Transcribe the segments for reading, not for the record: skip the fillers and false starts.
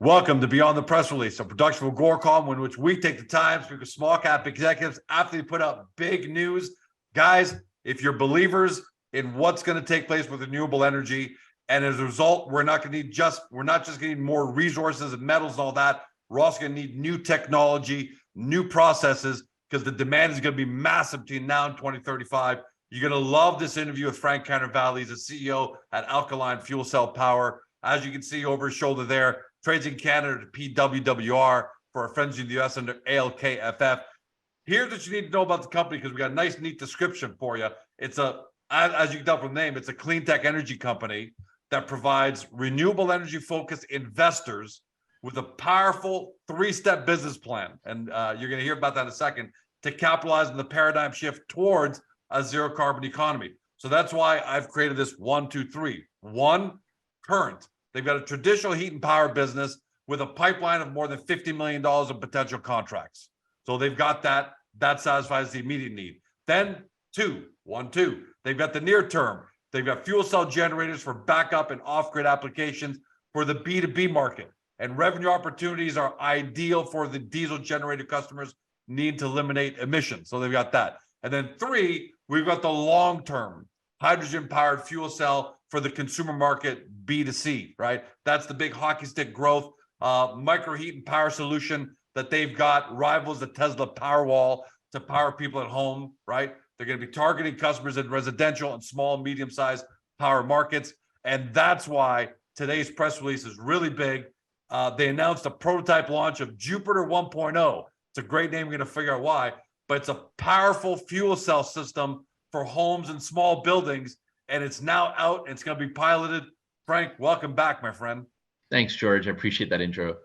Welcome to Beyond the Press Release, a production of Agoracom, in which we take the time to speak with small cap executives after they put out big news. Guys, if you're believers in what's going to take place with renewable energy, and as a result, we're not just going to need more resources and metals and all that. We're also going to need new technology, new processes, because the demand is going to be massive between now and 2035. You're going to love this interview with Frank Cantervalli. He's the CEO at Alkaline Fuel Cell Power. As you can see over his shoulder there, trades in Canada to PWWR, for our friends in the US under ALKFF. Here's what you need to know about the company, because we got a nice, neat description for you. It's as you can tell from the name, it's a clean tech energy company that provides renewable energy focused investors with a powerful 3-step business plan. And you're going to hear about that in a second, to capitalize on the paradigm shift towards a zero carbon economy. So that's why I've created this 1, 2, 3. 1, current. They've got a traditional heat and power business with a pipeline of more than $50 million of potential contracts. So they've got that. That satisfies the immediate need. Then 2, they've got the near term. They've got fuel cell generators for backup and off-grid applications for the B2B market. And revenue opportunities are ideal for the diesel generator customers needing to eliminate emissions. So they've got that. And then 3, we've got the long-term hydrogen-powered fuel cell for the consumer market, B2C, right? That's the big hockey stick growth. Micro heat and power solution that they've got rivals the Tesla Powerwall to power people at home, right? They're going to be targeting customers in residential and small, medium-sized power markets. And that's why today's press release is really big. They announced a prototype launch of Jupiter 1.0. It's a great name. We're going to figure out why, but it's a powerful fuel cell system for homes and small buildings. And it's now out and it's going to be piloted. Frank, welcome back, my friend. Thanks, George. I appreciate that intro.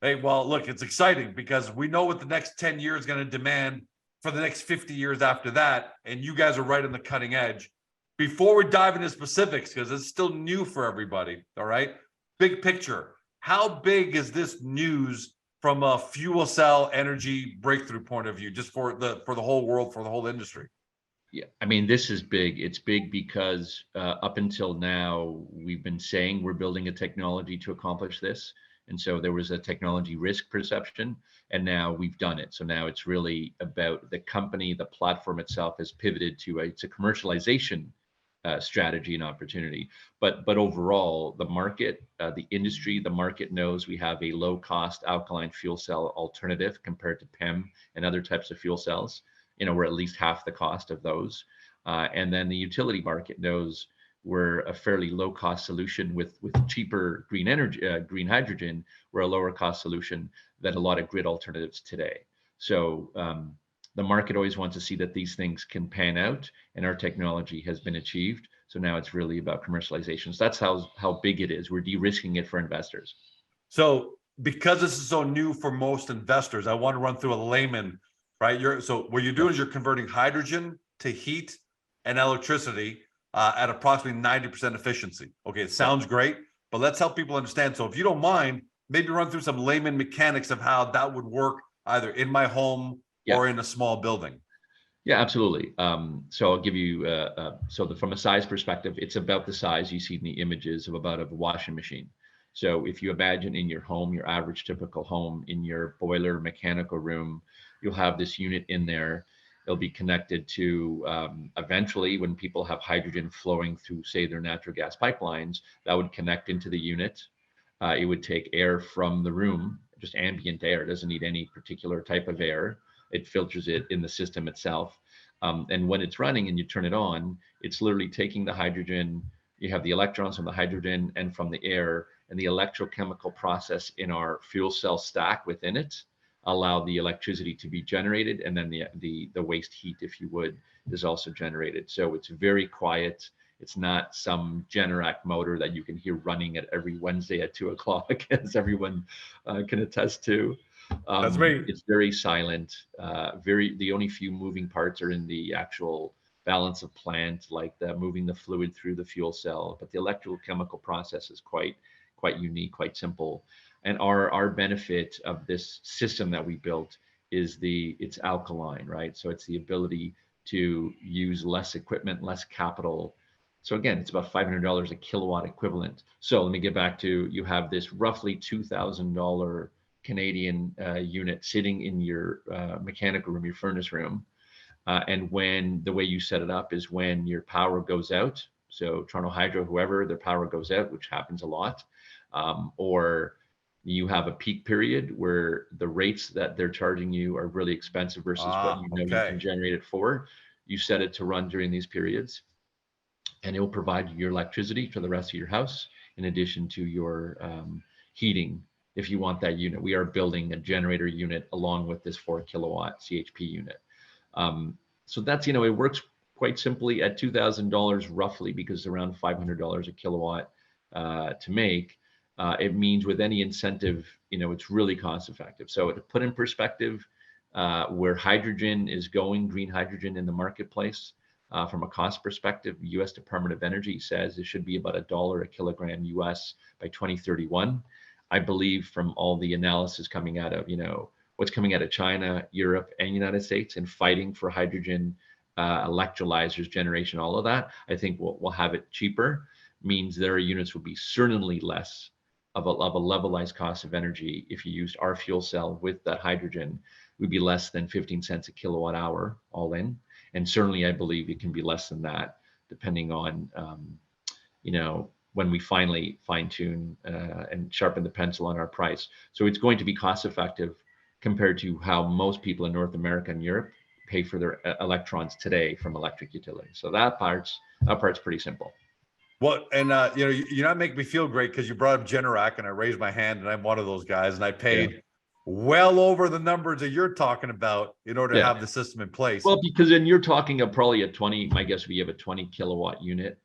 Hey, well, look, it's exciting because we know what the next 10 years is going to demand for the next 50 years after that. And you guys are right on the cutting edge. Before we dive into specifics, because it's still new for everybody, all right? Big picture. How big is this news from a fuel cell energy breakthrough point of view, just for the whole world, for the whole industry? Yeah, I mean, this is big. It's big because up until now, we've been saying we're building a technology to accomplish this. And so there was a technology risk perception, and now we've done it. So now it's really about the company, the platform itself has pivoted to it's a commercialization strategy and opportunity. But overall, the market, the industry, the market knows we have a low-cost alkaline fuel cell alternative compared to PEM and other types of fuel cells. You know, we're at least half the cost of those. And then the utility market knows we're a fairly low cost solution with cheaper green energy, green hydrogen. We're a lower cost solution than a lot of grid alternatives today. So the market always wants to see that these things can pan out, and our technology has been achieved. So now it's really about commercialization. So that's how big it is. We're de-risking it for investors. So because this is so new for most investors, I want to run through a layman. Right. So what you're doing is you're converting hydrogen to heat and electricity at approximately 90% efficiency. Okay, it sounds great, but let's help people understand. So if you don't mind, maybe run through some layman mechanics of how that would work either in my home or in a small building. Yeah, absolutely. So I'll give you, from a size perspective, it's about the size you see in the images of about a washing machine. So if you imagine in your home, your average typical home, in your boiler mechanical room, you'll have this unit in there. It'll be connected to, eventually when people have hydrogen flowing through, say, their natural gas pipelines, that would connect into the unit. It would take air from the room, just ambient air, it doesn't need any particular type of air. It filters it in the system itself. And when it's running and you turn it on, it's literally taking the hydrogen, you have the electrons from the hydrogen and from the air, and the electrochemical process in our fuel cell stack within it allow the electricity to be generated, and then the waste heat, if you would, is also generated. So it's very quiet. It's not some Generac motor that you can hear running at every Wednesday at 2 o'clock, as everyone can attest to. That's me. It's very silent. The only few moving parts are in the actual balance of plant, like moving the fluid through the fuel cell. But the electrochemical process is quite unique, quite simple. And our benefit of this system that we built is it's alkaline, right? So it's the ability to use less equipment, less capital, So again, it's about $500 a kilowatt equivalent. So let me get back to, you have this roughly $2,000 Canadian unit sitting in your mechanical room, your furnace room. And when the way you set it up is when your power goes out, so Toronto Hydro, whoever, their power goes out, which happens a lot, or you have a peak period where the rates that they're charging you are really expensive versus what you know you Okay. can generate it for. You set it to run during these periods, and it will provide you your electricity for the rest of your house, in addition to your heating. If you want that unit, we are building a generator unit along with this 4 kilowatt CHP unit. So that's, it works quite simply at $2,000 roughly, because it's around $500 a kilowatt to make. It means with any incentive, it's really cost effective. So to put in perspective, where hydrogen is going, green hydrogen in the marketplace, from a cost perspective, the U.S. Department of Energy says it should be about $1 a kilogram US by 2031. I believe from all the analysis coming out of, what's coming out of China, Europe, and United States, and fighting for hydrogen, electrolyzers, generation, all of that, I think we'll have it cheaper. Means their units will be certainly less of a levelized cost of energy. If you used our fuel cell with that hydrogen, it would be less than 15 cents a kilowatt hour all in. And certainly I believe it can be less than that, depending on, when we finally fine tune and sharpen the pencil on our price. So it's going to be cost effective compared to how most people in North America and Europe pay for their electrons today from electric utilities. So that part's pretty simple. Well, and you're not making me feel great, because you brought up Generac, and I raised my hand, and I'm one of those guys, and I paid well over the numbers that you're talking about in order to have the system in place. Well, because then you're talking of probably a 20, my guess we have a 20 kilowatt unit,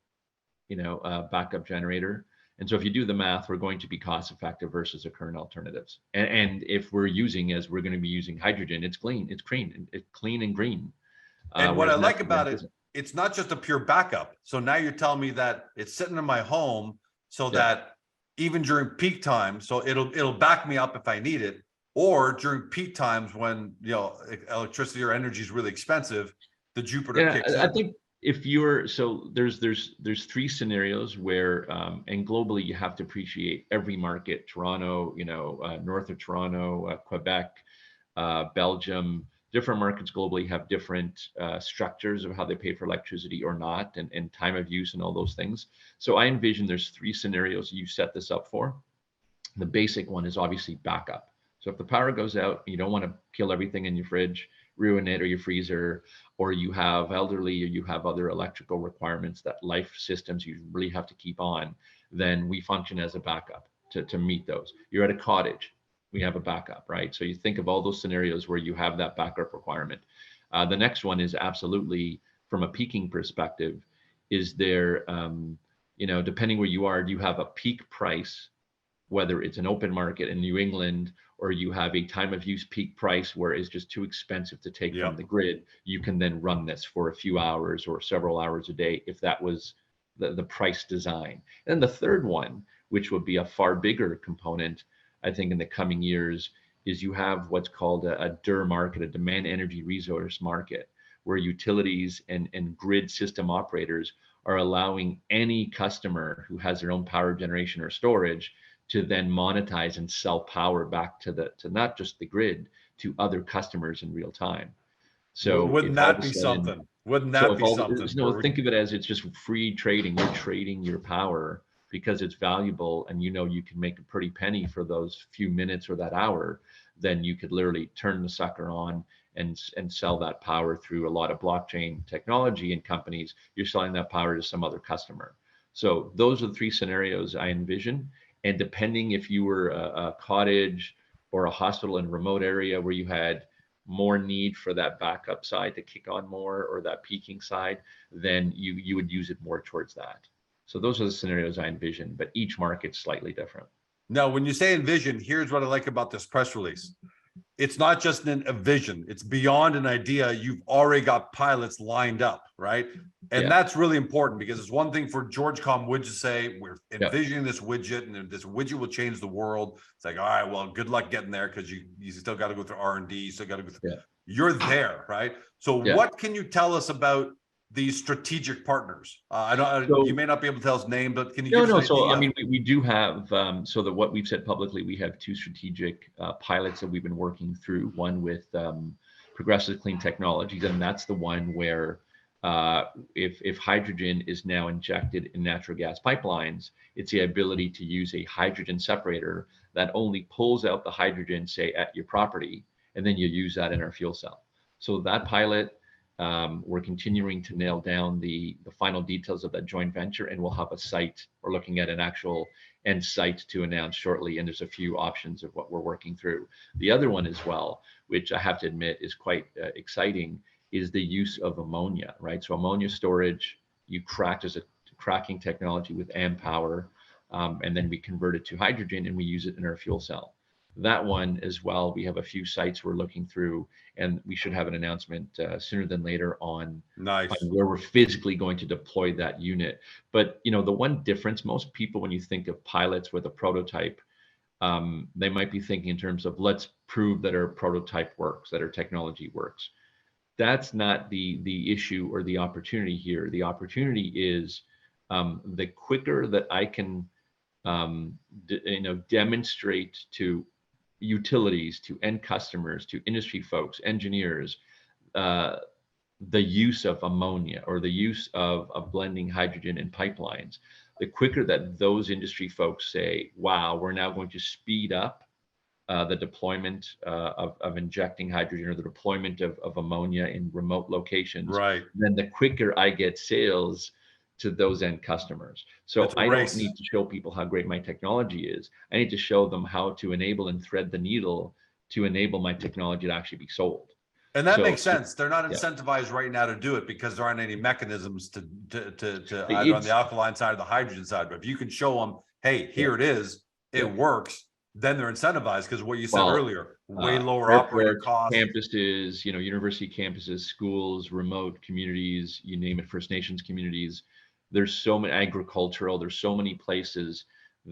backup generator. And so if you do the math, we're going to be cost effective versus the current alternatives. And if we're using, as we're going to be using hydrogen, it's clean and green. And what I like about it, it's not just a pure backup. So now you're telling me that it's sitting in my home, so that even during peak time, so it'll back me up if I need it, or during peak times when electricity or energy is really expensive, the Jupiter kicks in. I think if you're, so there's 3 scenarios where, and globally you have to appreciate every market, Toronto, north of Toronto, Quebec, Belgium, different markets globally have different structures of how they pay for electricity or not, and time of use and all those things. So I envision there's 3 scenarios you set this up for. The basic one is obviously backup. So if the power goes out, you don't want to kill everything in your fridge, ruin it, or your freezer, or you have elderly, or you have other electrical requirements that life systems you really have to keep on, then we function as a backup to meet those. You're at a cottage, we have a backup, right? So you think of all those scenarios where you have that backup requirement. The next one is absolutely from a peaking perspective. Is there, depending where you are, do you have a peak price, whether it's an open market in New England, or you have a time of use peak price where it's just too expensive to take from the grid, you can then run this for a few hours or several hours a day, if that was the price design. And the third one, which would be a far bigger component, I think, in the coming years, is you have what's called a DER market, a demand energy resource market, where utilities and grid system operators are allowing any customer who has their own power generation or storage to then monetize and sell power back to not just the grid, to other customers in real time. So wouldn't that be something? Wouldn't that be something? No, think of it as it's just free trading. You're trading your power because it's valuable, and you can make a pretty penny for those few minutes or that hour. Then you could literally turn the sucker on and sell that power through a lot of blockchain technology and companies. You're selling that power to some other customer. So those are the 3 scenarios I envision. And depending if you were a cottage or a hospital in a remote area where you had more need for that backup side to kick on more, or that peaking side, then you would use it more towards that. So those are the scenarios I envision, but each market's slightly different. Now, when you say envision, here's what I like about this press release. It's not just a vision. It's beyond an idea. You've already got pilots lined up, right? And that's really important, because it's one thing for George Wood to say, we're envisioning this widget, and this widget will change the world. It's like, all right, well, good luck getting there, because you still got to go through R&D. You still got to go through. You're there, right? So what can you tell us about these strategic partners? I don't. So- You may not be able to tell us name, but can you No, give no. us an So, I idea? mean, we do have, so that what we've said publicly, we have two strategic pilots that we've been working through, one with Progressive Clean Technologies, and that's the one where if hydrogen is now injected in natural gas pipelines, it's the ability to use a hydrogen separator that only pulls out the hydrogen, say, at your property, and then you use that in our fuel cell. So that pilot, we're continuing to nail down the final details of that joint venture, and we'll have a site. We're looking at an actual end site to announce shortly, and there's a few options of what we're working through. The other one as well, which I have to admit is quite exciting, is the use of ammonia, right? So ammonia storage, you cracked as a cracking technology with AmPower, and then we convert it to hydrogen and we use it in our fuel cell. That one as well, we have a few sites we're looking through, and we should have an announcement sooner than later on Nice. where we're physically going to deploy that unit. But the one difference, most people, when you think of pilots with a prototype, they might be thinking in terms of, let's prove that our prototype works, that our technology works. That's not the issue or the opportunity here. The opportunity is the quicker that I can demonstrate to utilities, to end customers, to industry folks, engineers, the use of ammonia or the use of blending hydrogen in pipelines, the quicker that those industry folks say, wow, we're now going to speed up the deployment of injecting hydrogen or the deployment of ammonia in remote locations, Right. then the quicker I get sales to those end customers. So I don't need to show people how great my technology is. I need to show them how to enable and thread the needle to enable my technology to actually be sold. And that makes sense. They're not incentivized right now to do it because there aren't any mechanisms to either on the alkaline side or the hydrogen side. But if you can show them, hey, here it is, it works, then they're incentivized because what you said earlier, way lower operating costs. Campuses, university campuses, schools, remote communities, you name it, First Nations communities. There's so many agricultural, there's so many places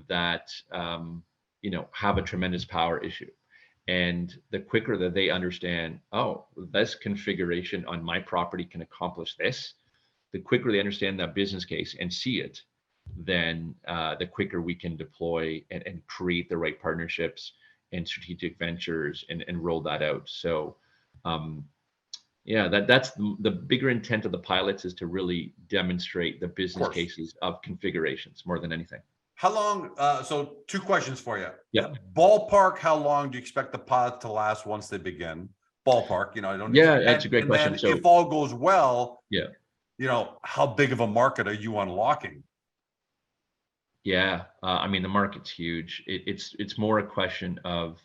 that, have a tremendous power issue. And the quicker that they understand, oh, this configuration on my property can accomplish this, the quicker they understand that business case and see it, then the quicker we can deploy and create the right partnerships and strategic ventures and roll that out. So that's the bigger intent of the pilots, is to really demonstrate the business cases of configurations more than anything. How long, so two questions for you. Yeah. Ballpark, how long do you expect the pilot to last once they begin? Ballpark, I don't. Yeah, that's a great question. So if all goes well, yeah, how big of a market are you unlocking? Yeah, I mean, the market's huge. It's more a question of,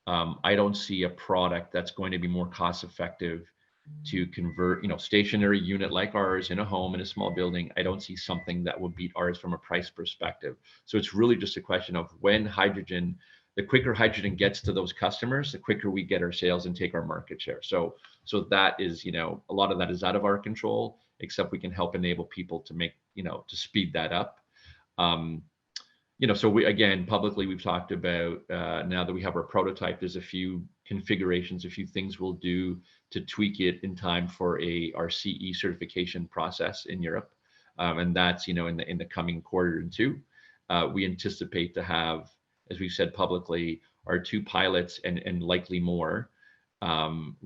I don't see a product that's going to be more cost effective to convert, stationary unit like ours in a home, in a small building. I don't see something that will beat ours from a price perspective. So it's really just a question of when the quicker hydrogen gets to those customers, the quicker we get our sales and take our market share. So that is, a lot of that is out of our control, except we can help enable people to make, to speed that up. So publicly, we've talked about, now that we have our prototype, there's a few configurations, a few things we'll do to tweak it in time for our CE certification process in Europe. And that's, in the coming quarter or two. We anticipate to have, as we've said publicly, our two pilots and likely more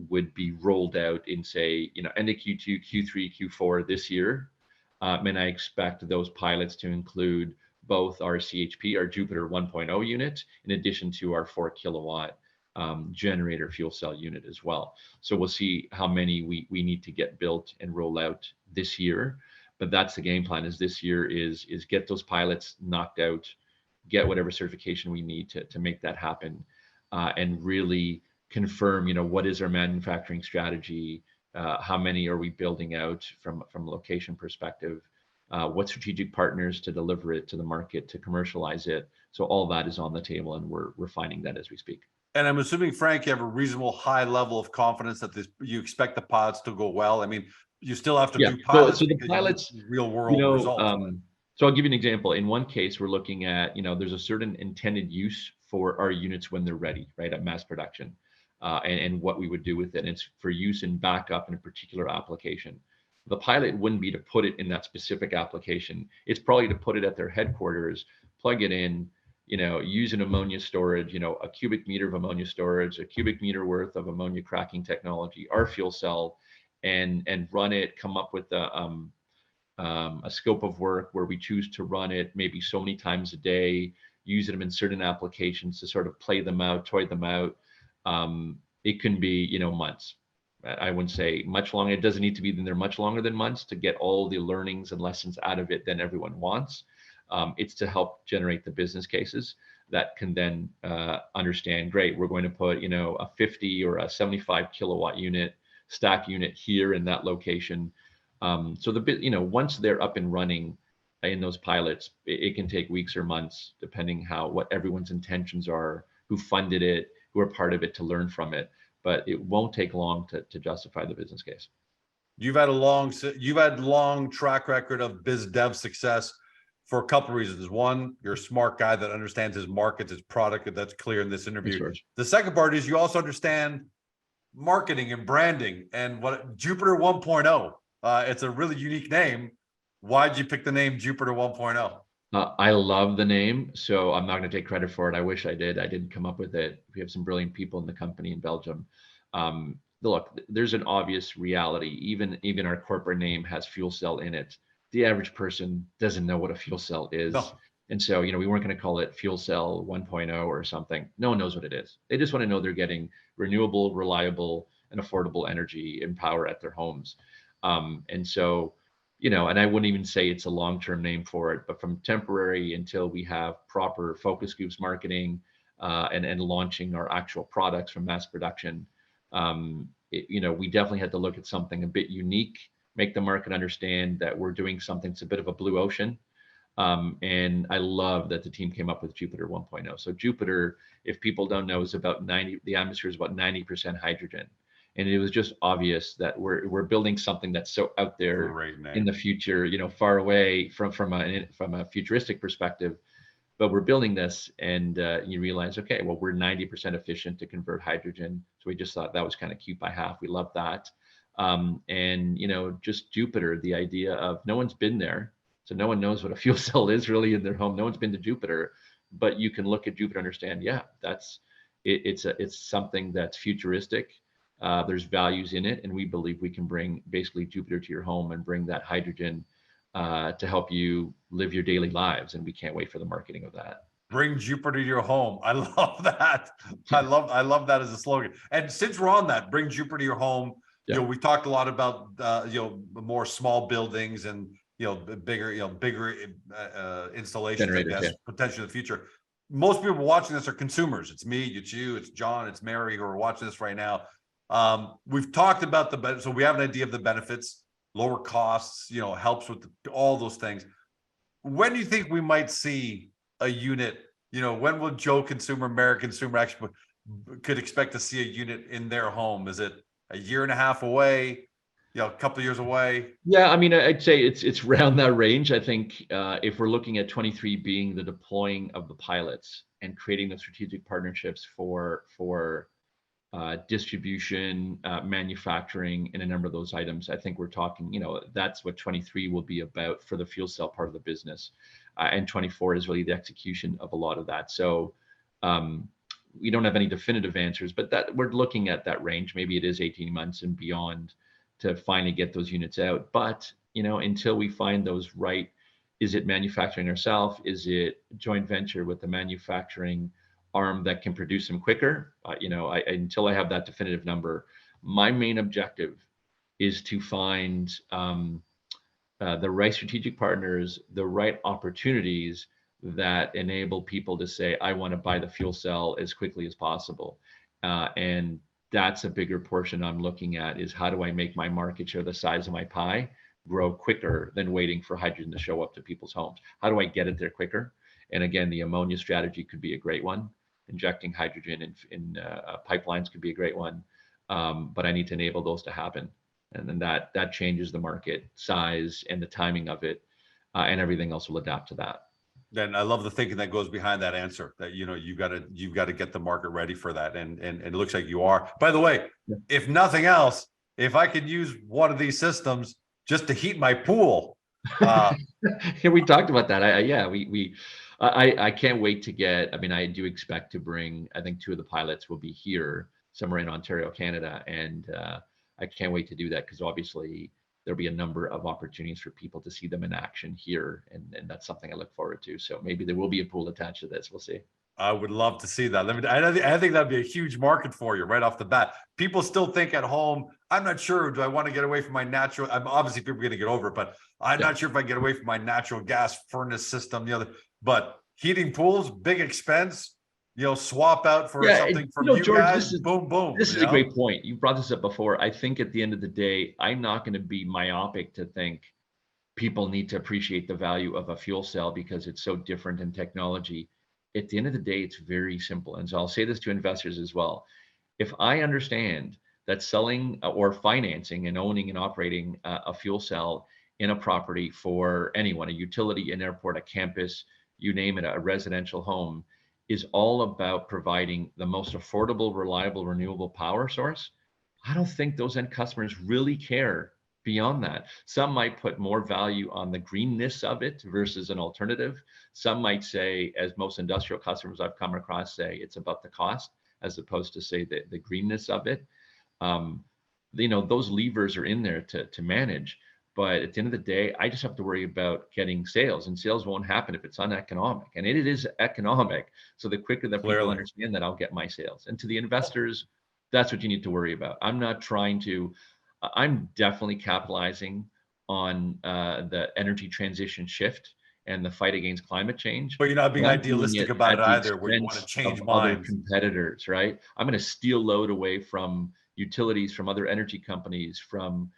would be rolled out in, say, end of Q2, Q3, Q4 this year. And I expect those pilots to include both our CHP, our Jupiter 1.0 unit, in addition to our 4 kilowatt generator fuel cell unit as well. So we'll see how many we need to get built and roll out this year. But that's the game plan, is this year is get those pilots knocked out, get whatever certification we need to make that happen, and really confirm, what is our manufacturing strategy, how many are we building out from a location perspective, what strategic partners to deliver it to the market, to commercialize it. So all that is on the table, and we're refining that as we speak. And I'm assuming, Frank, you have a reasonable high level of confidence that you expect the pilots to go well. I mean, you still have to do pilots. So the pilots, real world results. So I'll give you an example. In one case, we're looking at, there's a certain intended use for our units when they're ready, right, at mass production, and what we would do with it. And it's for use in backup in a particular application. The pilot wouldn't be to put it in that specific application. It's probably to put it at their headquarters, plug it in, use an ammonia storage, a cubic meter of ammonia storage, a cubic meter worth of ammonia cracking technology, our fuel cell, and run it, come up with a scope of work where we choose to run it maybe so many times a day, use them in certain applications to sort of play them out, toy them out. It can be, months. I wouldn't say much longer. It doesn't need to be in there much longer than months to get all the learnings and lessons out of it than everyone wants. It's to help generate the business cases that can then understand, great, we're going to put, a 50 or a 75 kilowatt unit, stack unit here in that location. So once they're up and running in those pilots, it can take weeks or months, depending what everyone's intentions are, who funded it, who are part of it, to learn from it. But it won't take long to justify the business case. You've had long track record of biz dev success for a couple of reasons. One, you're a smart guy that understands his markets, his product. That's clear in this interview. The second part is you also understand marketing and branding and what Jupiter 1.0. It's a really unique name. Why'd you pick the name Jupiter 1.0? I love the name, so I'm not going to take credit for it. I wish I did. I didn't come up with it. We have some brilliant people in the company in Belgium. Look, there's an obvious reality. Even our corporate name has fuel cell in it. The average person doesn't know what a fuel cell is. No. And so, we weren't going to call it fuel cell 1.0 or something. No one knows what it is. They just want to know they're getting renewable, reliable, and affordable energy and power at their homes. And so, and I wouldn't even say it's a long-term name for it, but from temporary until we have proper focus groups marketing and launching our actual products from mass production, we definitely had to look at something a bit unique, make the market understand that we're doing something that's a bit of a blue ocean. And I love that the team came up with Jupiter 1.0. So Jupiter, if people don't know, is about the atmosphere is about 90% hydrogen. And it was just obvious that we're building something that's so out there in the future, far away from a futuristic perspective. But we're building this, and you realize, okay, well, we're 90% efficient to convert hydrogen. So we just thought that was kind of cute by half. We love that. And just Jupiter, the idea of no one's been there, so no one knows what a fuel cell is really in their home. No one's been to Jupiter, but you can look at Jupiter, understand, yeah, it's something that's futuristic. There's values in it, and we believe we can bring basically Jupiter to your home and bring that hydrogen to help you live your daily lives. And we can't wait for the marketing of that. Bring Jupiter to your home. I love that. I love that as a slogan. And since we're on that, bring Jupiter to your home. Yeah. We talked a lot about more small buildings and bigger installations, I guess, potentially in the future. Most people watching this are consumers. It's me, it's you, it's John, it's Mary who are watching this right now. We've talked about so we have an idea of the benefits, lower costs, helps with all those things. When do you think we might see a unit? When will Joe consumer, American consumer actually could expect to see a unit in their home? Is it a year and a half away? A couple of years away? Yeah, I mean, I'd say it's around that range. I think if we're looking at 23 being the deploying of the pilots and creating the strategic partnerships for distribution, manufacturing, and a number of those items, I think we're talking, that's what 23 will be about for the fuel cell part of the business. And 24 is really the execution of a lot of that. So we don't have any definitive answers, but that we're looking at that range. Maybe it is 18 months and beyond to finally get those units out. But, until we find those right, is it manufacturing ourselves? Is it joint venture with the manufacturing arm that can produce them quicker? Until I have that definitive number, my main objective is to find the right strategic partners, the right opportunities that enable people to say, I want to buy the fuel cell as quickly as possible. And that's a bigger portion I'm looking at, is how do I make my market share, the size of my pie, grow quicker than waiting for hydrogen to show up to people's homes? How do I get it there quicker? And again, the ammonia strategy could be a great one. Injecting hydrogen in pipelines could be a great one. But I need to enable those to happen. And then that changes the market size and the timing of it, and everything else will adapt to that. Then I love the thinking that goes behind that answer, that you've got to get the market ready for that, and it looks like you are. By the way, if nothing else, if I could use one of these systems just to heat my pool. Yeah, we talked about that. I can't wait to get, I mean, I do expect to bring, I think 2 of the pilots will be here somewhere in Ontario, Canada. And I can't wait to do that, because obviously there'll be a number of opportunities for people to see them in action here. And that's something I look forward to. So maybe there will be a pool attached to this. We'll see. I would love to see that. I think that'd be a huge market for you right off the bat. People still think at home, I'm not sure, do I want to get away from my natural, I'm obviously people are going to get over it, but I'm not sure if I get away from my natural gas furnace system, but heating pools, big expense, swap out for something from you George, guys, boom, boom. This is a great point. You brought this up before. I think at the end of the day, I'm not going to be myopic to think people need to appreciate the value of a fuel cell because it's so different in technology. At the end of the day, it's very simple. And so I'll say this to investors as well. If I understand that selling or financing and owning and operating a fuel cell in a property for anyone, a utility, an airport, a campus, you name it, a residential home, is all about providing the most affordable, reliable, renewable power source, I don't think those end customers really care beyond that. Some might put more value on the greenness of it versus an alternative. Some might say, as most industrial customers I've come across say, it's about the cost as opposed to say the greenness of it. Those levers are in there to manage. But at the end of the day, I just have to worry about getting sales, and sales won't happen if it's uneconomic. And it is economic. So the quicker that people understand that, I'll get my sales. And to the investors, that's what you need to worry about. I'm definitely capitalizing on the energy transition shift and the fight against climate change. But you're not being idealistic about it either, where you want to change minds. Other competitors, right? I'm going to steal load away from utilities, from other energy companies, from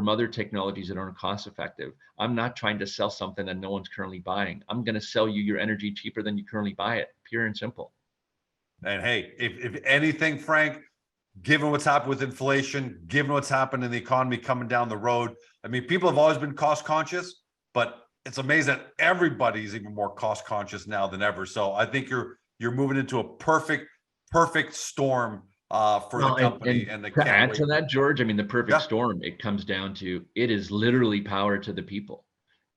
other technologies that aren't cost effective. I'm not trying to sell something that no one's currently buying. I'm going to sell you your energy cheaper than you currently buy it, pure and simple. And hey, if anything, Frank, given what's happened with inflation, given what's happened in the economy coming down the road, I mean, people have always been cost conscious, but it's amazing that everybody's even more cost conscious now than ever. So I think you're moving into a perfect storm for the company. And to add to that, George, I mean, the perfect storm, it comes down to, it is literally power to the people.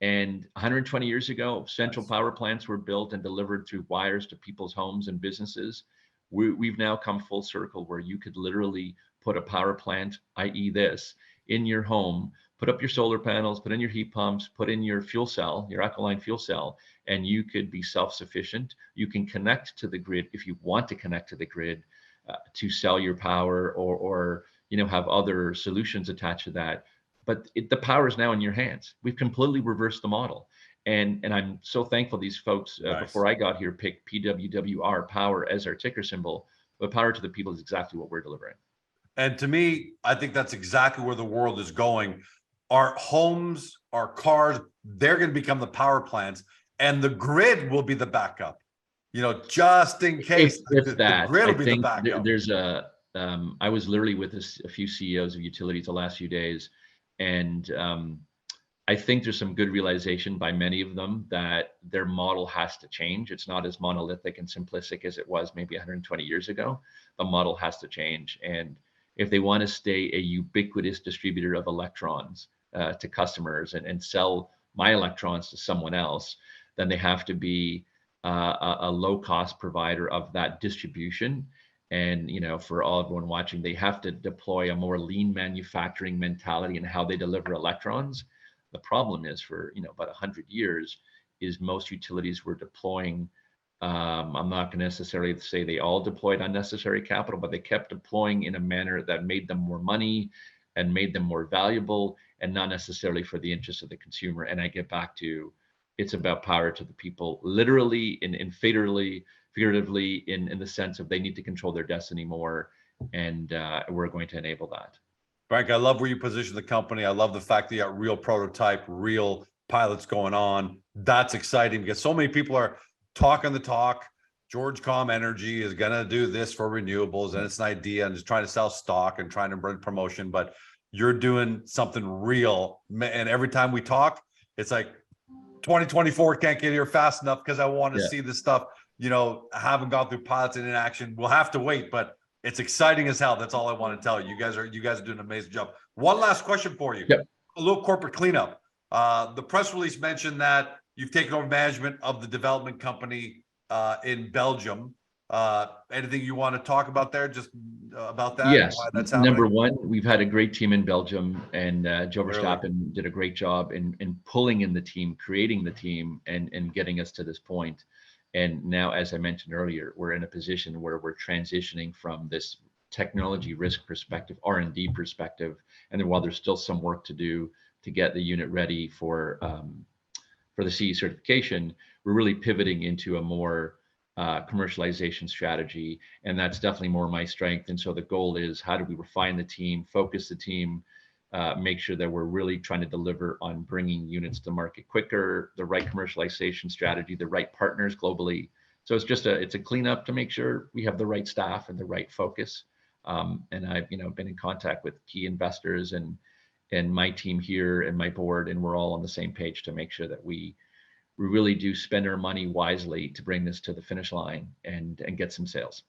And 120 years ago, central power plants were built and delivered through wires to people's homes and businesses. We've now come full circle where you could literally put a power plant, i.e. this, in your home, put up your solar panels, put in your heat pumps, put in your fuel cell, your alkaline fuel cell, and you could be self-sufficient. You can connect to the grid if you want to connect to the grid to sell your power or have other solutions attached to that. But the power is now in your hands. We've completely reversed the model. And I'm so thankful these folks before I got here picked PWWR, power, as our ticker symbol. But power to the people is exactly what we're delivering. And to me, I think that's exactly where the world is going. Our homes, our cars, they're going to become the power plants, and the grid will be the backup. Just in case. If that, the grid will I be think the backup. There's I was literally with a few CEOs of utilities the last few days, and I think there's some good realization by many of them that their model has to change. It's not as monolithic and simplistic as it was maybe 120 years ago. The model has to change. And if they want to stay a ubiquitous distributor of electrons to customers and sell my electrons to someone else, then they have to be a low cost provider of that distribution. And for everyone watching, they have to deploy a more lean manufacturing mentality in how they deliver electrons. The problem is for about 100 years is most utilities were deploying. I'm not going to necessarily say they all deployed unnecessary capital, but they kept deploying in a manner that made them more money and made them more valuable, and not necessarily for the interest of the consumer. And I get back to, it's about power to the people, literally and figuratively in the sense of they need to control their destiny more, and we're going to enable that. Frank, I love where you position the company. I love the fact that you got real prototype, real pilots going on. That's exciting because so many people are talking the talk. George Com Energy is going to do this for renewables, and it's an idea and just trying to sell stock and trying to bring promotion, but you're doing something real. And every time we talk, it's like 2024 can't get here fast enough because I want to see this stuff. I haven't gone through pilots in action. We'll have to wait, but it's exciting as hell. That's all I want to tell you. You guys are doing an amazing job. One last question for you. Yep. a little corporate cleanup. The press release mentioned that you've taken over management of the development company in Belgium. Anything you want to talk about there, just about that? Yes. Why that's Number happening? one, we've had a great team in Belgium, and Joe Really? Verstappen did a great job in pulling in the team, creating the team, and getting us to this point. And now, as I mentioned earlier, we're in a position where we're transitioning from this technology risk perspective, R&D perspective, and then while there's still some work to do to get the unit ready for the CE certification, we're really pivoting into a more commercialization strategy, and that's definitely more my strength. And so the goal is, how do we refine the team, focus the team, make sure that we're really trying to deliver on bringing units to market quicker, the right commercialization strategy, the right partners globally. So it's a cleanup to make sure we have the right staff and the right focus. And I've been in contact with key investors and my team here and my board, and we're all on the same page to make sure that we really do spend our money wisely to bring this to the finish line and get some sales.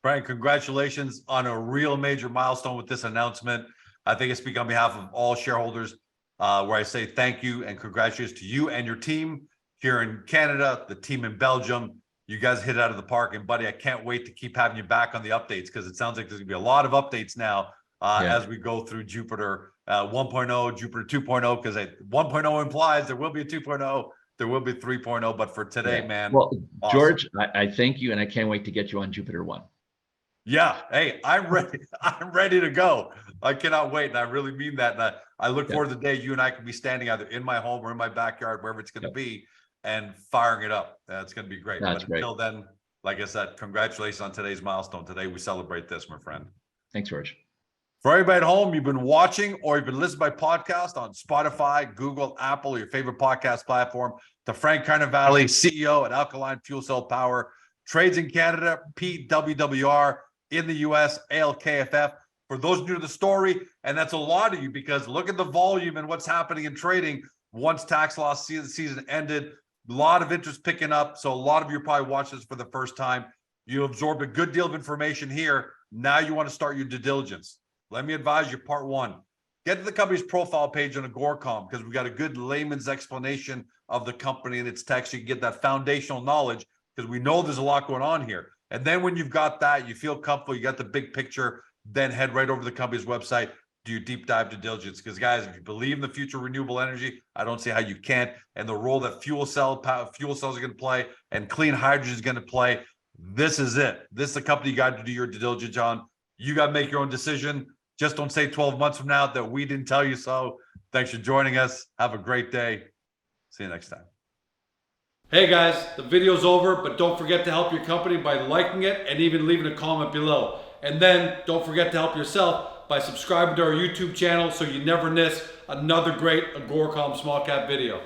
Frank, congratulations on a real major milestone with this announcement. I think I speak on behalf of all shareholders where I say thank you and congratulations to you and your team here in Canada, the team in Belgium. You guys hit it out of the park. And buddy, I can't wait to keep having you back on the updates, because it sounds like there's gonna be a lot of updates now as we go through Jupiter 1.0, Jupiter 2.0, because 1.0 implies there will be a 2.0. There will be 3.0, but for today, man. Well, awesome. George, I thank you, and I can't wait to get you on Jupiter 1. Yeah. Hey, I'm ready. I'm ready to go. I cannot wait. And I really mean that. And I look forward to the day you and I can be standing either in my home or in my backyard, wherever it's going to be, and firing it up. It's going to be great. That's but until then, like I said, congratulations on today's milestone. Today, we celebrate this, my friend. Thanks, George. For everybody at home, you've been watching or you've been listening by podcast on Spotify, Google, Apple, or your favorite podcast platform, to Frank Carnevale, CEO at Alkaline Fuel Cell Power, trades in Canada, PWWR, in the US, ALKFF. For those new to the story, and that's a lot of you, because look at the volume and what's happening in trading once tax loss season ended. A lot of interest picking up. So a lot of you probably watched this for the first time. You absorbed a good deal of information here. Now you want to start your due diligence. Let me advise you, part one, get to the company's profile page on Agoracom, because we've got a good layman's explanation of the company and its tech, so you can get that foundational knowledge, because we know there's a lot going on here. And then when you've got that, you feel comfortable, you got the big picture, then head right over to the company's website, do your deep dive due diligence. Because guys, if you believe in the future of renewable energy, I don't see how you can't. And the role that fuel cells are going to play and clean hydrogen is going to play, this is it. This is the company you got to do your due diligence on. You got to make your own decision. Just don't say 12 months from now that we didn't tell you so. Thanks for joining us. Have a great day. See you next time. Hey guys, the video's over, but don't forget to help your company by liking it and even leaving a comment below. And then don't forget to help yourself by subscribing to our YouTube channel so you never miss another great Agoracom small cap video.